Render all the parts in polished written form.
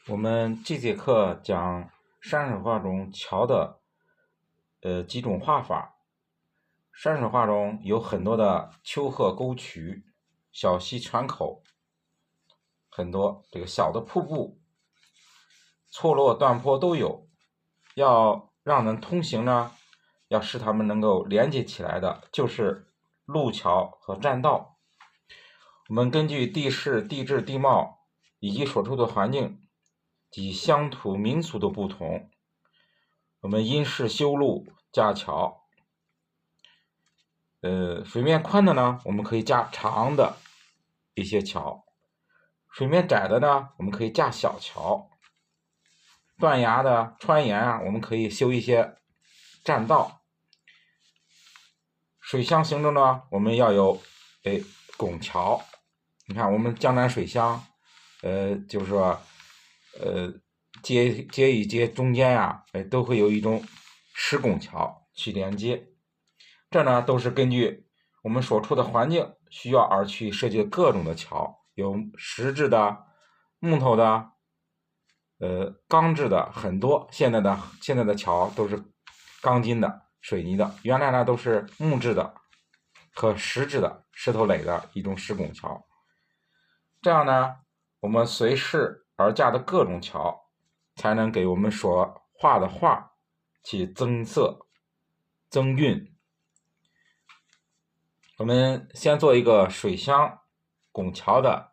我们这节课讲山水画中桥的几种画法。山水画中有很多的丘壑沟渠、小溪泉口，很多这个小的瀑布、错落断坡都有。要让人通行呢，要使它们能够连接起来的，就是路桥和栈道。我们根据地势、地质、地貌以及所处的环境及乡土民俗的不同，我们因势修路架桥。水面宽的呢，我们可以架长的一些桥；水面窄的呢，我们可以架小桥。断崖的穿岩啊，我们可以修一些栈道。水乡行中呢，我们要有拱桥。你看我们江南水乡，就是说街与街中间呀，都会有一种石拱桥去连接。这呢都是根据我们所处的环境需要而去设计各种的桥，有石质的、木头的、钢制的，很多。现在的桥都是钢筋的、水泥的，原来呢都是木质的和石质的石头垒的一种石拱桥。这样呢，我们随势而架的各种桥，才能给我们所画的画去增色、增韵。我们先做一个水乡拱桥的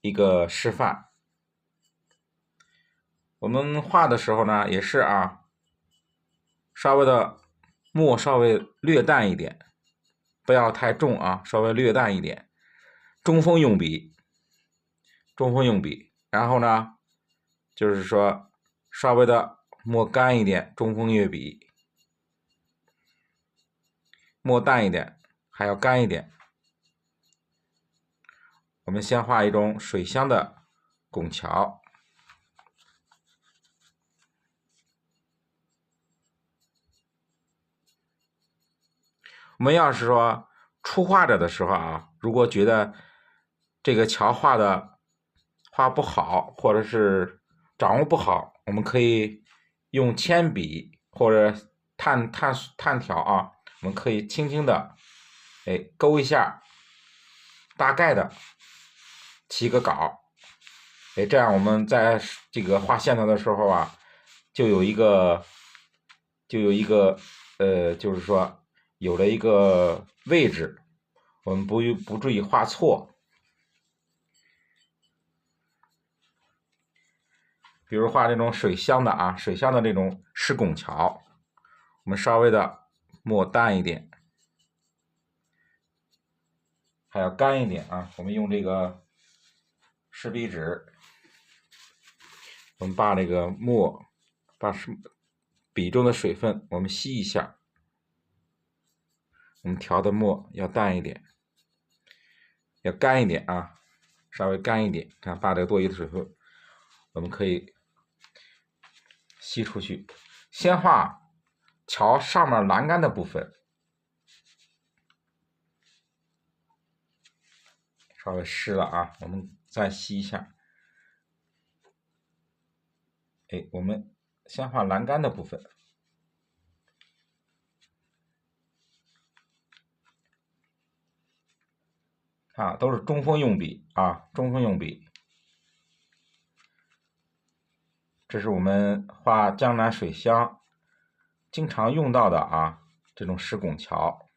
一个示范。我们画的时候呢，也是稍微的墨稍微略淡一点，不要太重啊，稍微略淡一点，中锋用笔，然后呢，就是说稍微的墨干一点，中锋越笔，墨淡一点，还要干一点。我们先画一种水乡的拱桥。我们要是说初画着的时候如果觉得这个桥画不好，或者是掌握不好，我们可以用铅笔或者炭条我们可以轻轻的勾一下，大概的起个稿。这样我们在这个画线条的时候就有一个就是说有了一个位置，我们不注意画错。比如画这种水乡的这种石拱桥，我们稍微的墨淡一点，还要干一点我们用这个湿笔纸，我们把这个墨，把笔中的水分我们吸一下。我们调的墨要淡一点，要干一点稍微干一点，看把这个多余的水分我们可以吸出去。先画桥上面栏杆的部分，稍微湿了我们再吸一下。我们先画栏杆的部分。都是中锋用笔中锋用笔。这是我们画江南水乡经常用到的这种石拱桥。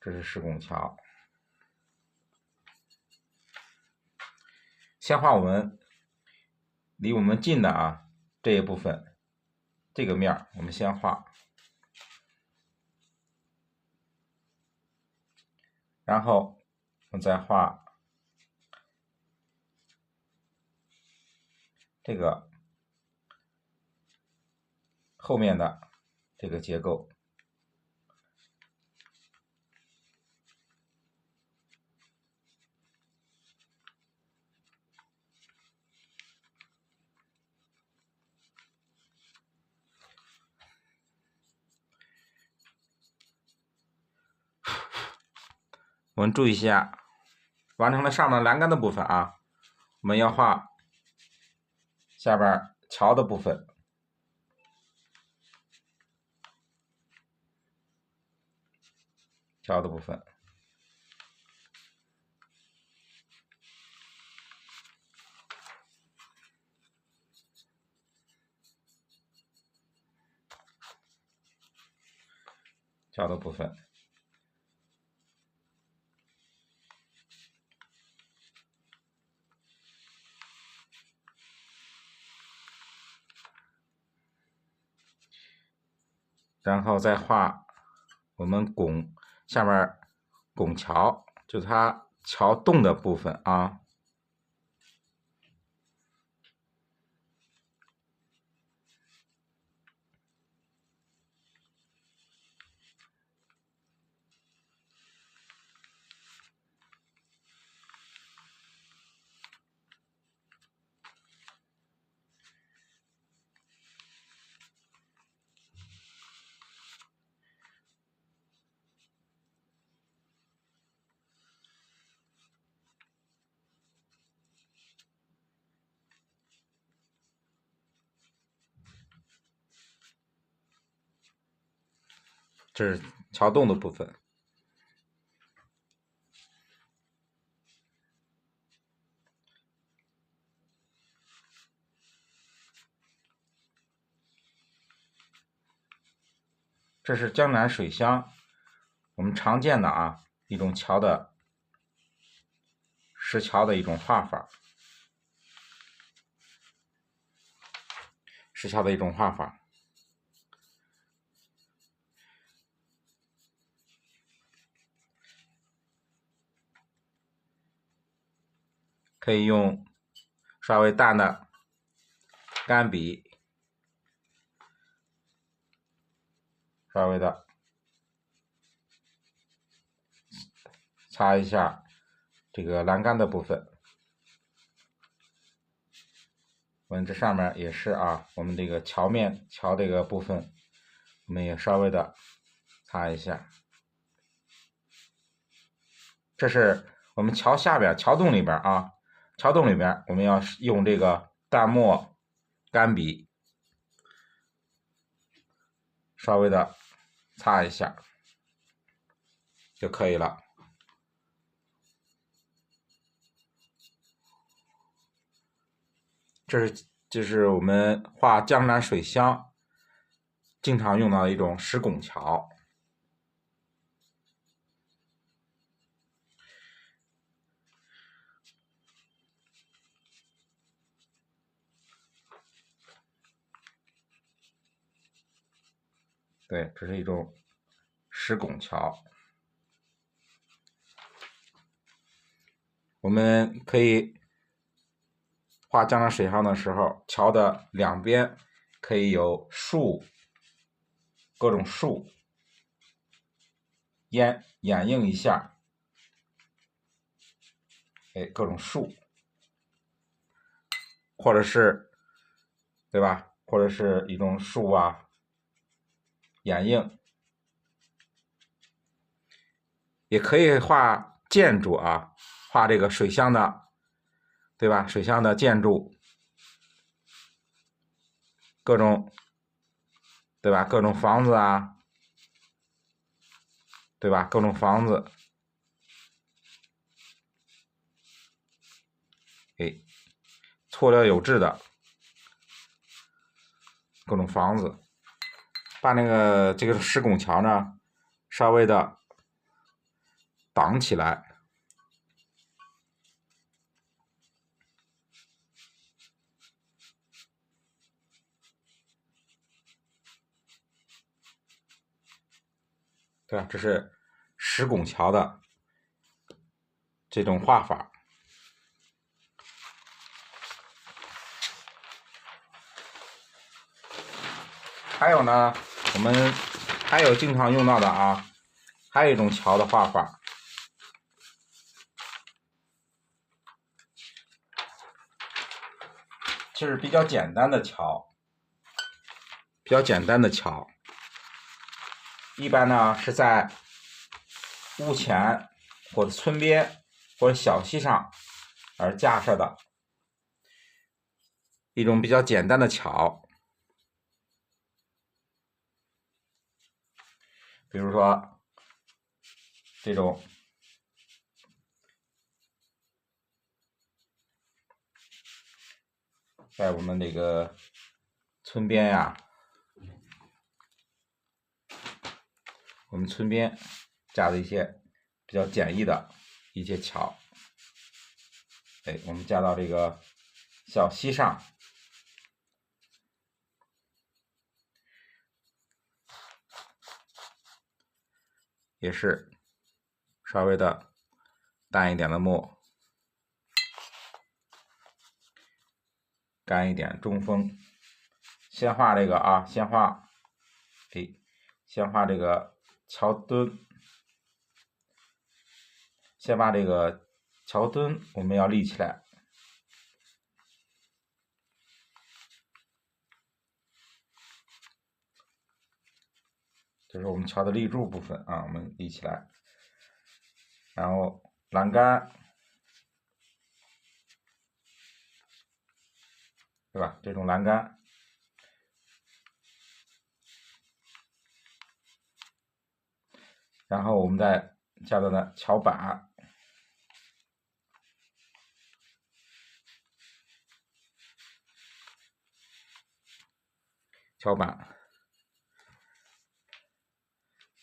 这是石拱桥。先画我们离我们近的这一部分，这个面我们先画，然后我们再画这个后面的这个结构。我们注意一下，完成了上面栏杆的部分啊，我们要画下边桥的部分。桥的部分。桥的部分。然后再画我们下面拱桥，就是它桥洞的部分啊。这是桥洞的部分。这是江南水乡我们常见的啊一种桥的石桥的一种画法。石桥的一种画法。可以用稍微淡的干笔，稍微的擦一下这个栏杆的部分。我们这上面也是啊，我们这个桥这个部分，我们也稍微的擦一下。这是我们桥下边桥洞里边啊，桥洞里边我们要用这个淡墨干笔稍微的擦一下就可以了。这是我们画江南水乡经常用到的一种石拱桥。对，这是一种石拱桥。我们可以画江南水乡的时候，桥的两边可以有树，各种树掩映一下，各种树，或者是，对吧？或者是一种树啊，掩映。也可以画建筑啊，画这个水乡的，对吧？水乡的建筑，各种，对吧？各种房子啊，对吧？各种房子，错落有致的各种房子，把这个石拱桥呢，稍微的挡起来。对吧？这是石拱桥的这种画法。还有呢，我们还有经常用到的啊，还有一种桥的画法，就是比较简单的桥，一般呢是在屋前或者村边或者小溪上而架设的一种比较简单的桥。比如说这种在我们这个村边呀，我们村边架的一些比较简易的一些桥，我们架到这个小溪上，也是稍微的淡一点的墨，干一点中锋。先画这个啊，先画这个桥墩，先把这个桥墩我们要立起来。这是我们桥的立柱部分啊，我们立起来。然后栏杆，对吧？这种栏杆，然后我们再加到的桥板，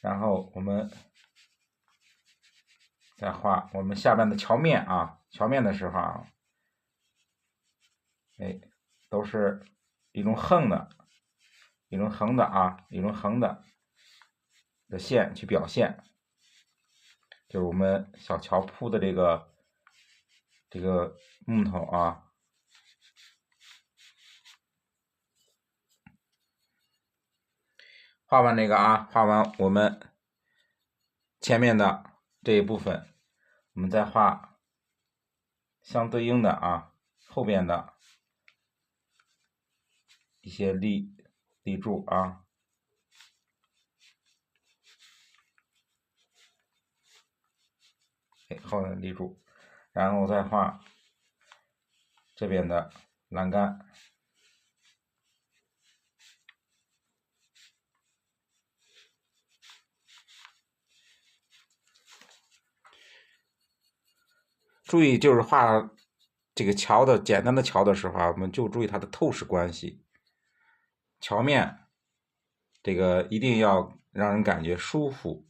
然后我们再画我们下边的桥面啊，桥面的时候啊，都是一种横的，一种横的啊，一种横的线去表现，就是我们小桥铺的这个木头啊。画完这个啊，画完我们前面的这一部分，我们再画相对应的啊后边的一些立柱啊，后面的立柱，然后再画这边的栏杆。注意，就是画这个桥的简单的桥的时候啊，我们就注意它的透视关系。桥面这个一定要让人感觉舒服。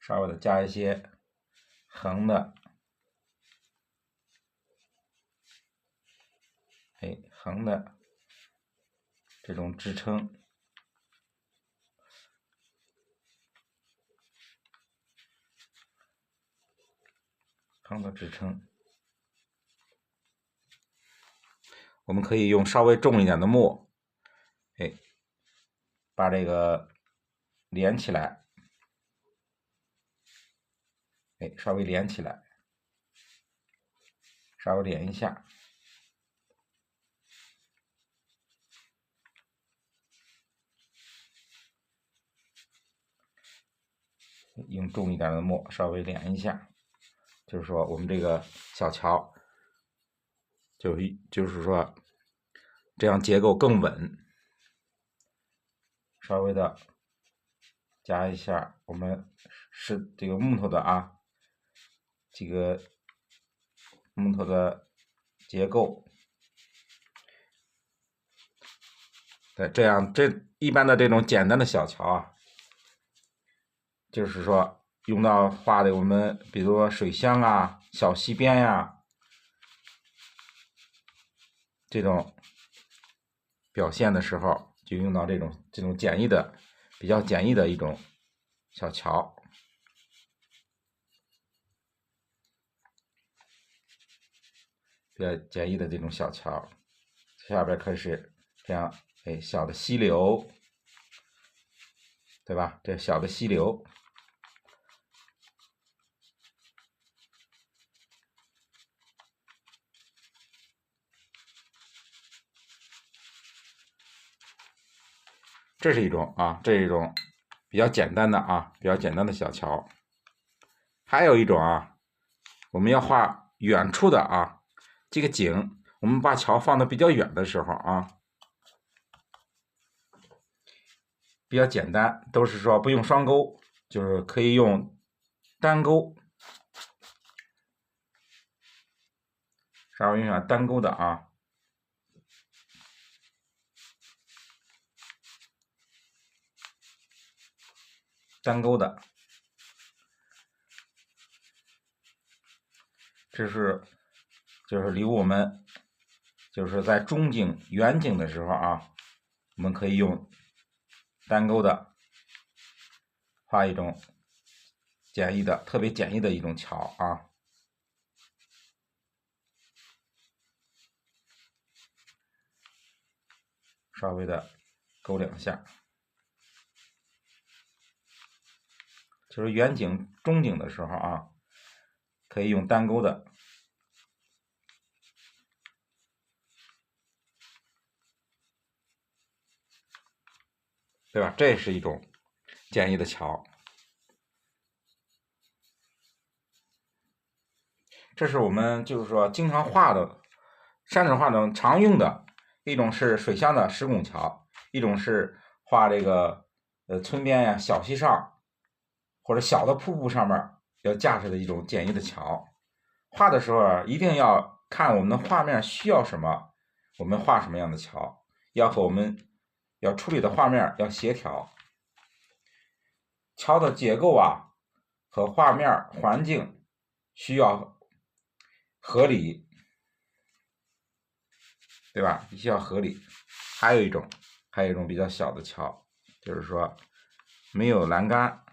稍微的加一些横的，横的这种支撑。横的支撑，我们可以用稍微重一点的墨，把这个连起来，稍微连起来，稍微连一下，用重一点的墨稍微连一下，就是说我们这个小桥就是说这样结构更稳。稍微的加一下我们是这个木头的啊，这个木头的结构。对，这样一般的这种简单的小桥啊，就是说用到画的我们比如说水乡啊、小溪边呀，这种表现的时候，就用到这种简易的、比较简易的一种小桥，比较简易的这种小桥。下边开始这样，小的溪流，对吧？这小的溪流。这是一种啊，这是一种比较简单的啊，比较简单的小桥。还有一种啊，我们要画远处的啊，这个景，我们把桥放的比较远的时候啊，比较简单，都是说不用双钩，就是可以用单钩，稍微用下单钩的啊。单钩的，这是就是离我们就是在中景、远景的时候啊，我们可以用单钩的画一种简易的、特别简易的一种桥啊。稍微的勾两下，就是远景、中景的时候啊，可以用单钩的。对吧？这是一种简易的桥，这是我们就是说经常画的山水画中常用的一种是水乡的石拱桥，一种是画这个村边呀、小溪上或者小的瀑布上面要架设的一种简易的桥。画的时候一定要看我们的画面需要什么，我们画什么样的桥，要和我们要处理的画面要协调。桥的结构啊和画面环境需要合理，对吧？需要合理。还有一种比较小的桥，就是说没有栏杆，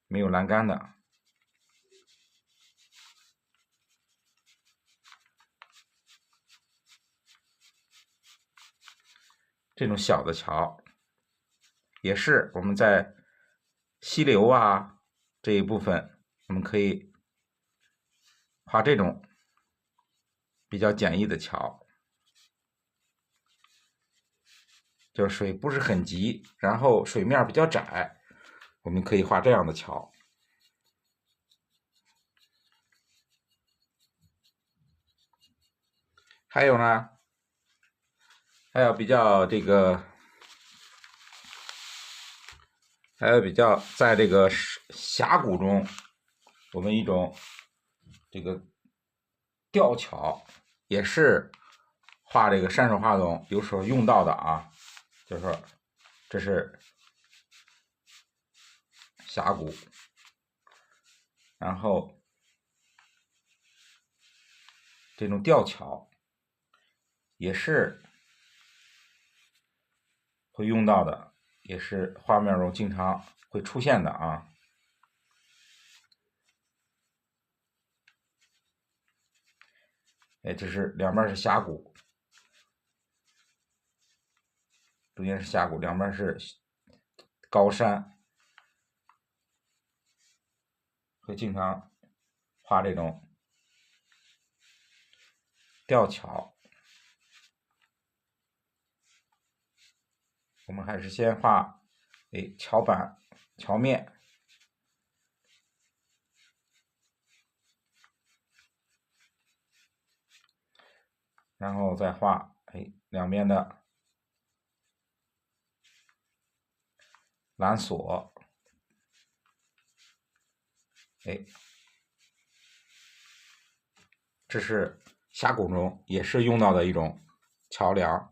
没有栏杆的。这种小的桥，也是我们在溪流啊这一部分，我们可以画这种比较简易的桥，就是水不是很急，然后水面比较窄，我们可以画这样的桥。还有呢，还有比较这个，还有比较在这个峡谷中，我们一种这个吊桥，也是画这个山水画中有所用到的啊，就是说这是峡谷，然后这种吊桥也是会用到的，也是画面中经常会出现的啊。哎，这是两边是峡谷，中间是峡谷，两边是高山，会经常画这种吊桥。我们还是先画桥板、桥面，然后再画两边的缆索，这是峡谷中也是用到的一种桥梁。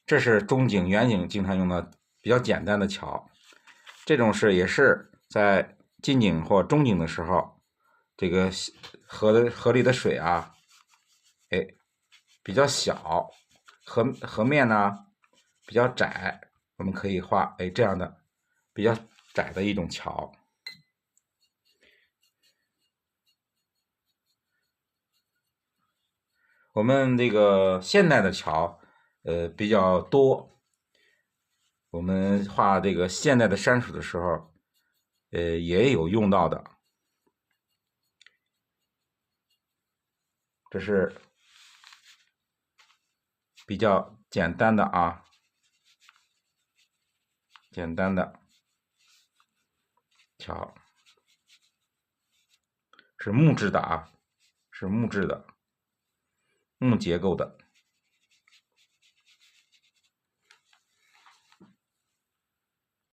这是中景、远景经常用的比较简单的桥，这种是也是在近景或中景的时候，这个河里的水啊，比较小，河面呢比较窄，我们可以画这样的比较窄的一种桥。我们这个现代的桥比较多，我们画这个现代的山水的时候，也有用到的。这是比较简单的啊，简单的桥，是木质的啊，是木质的，木结构的。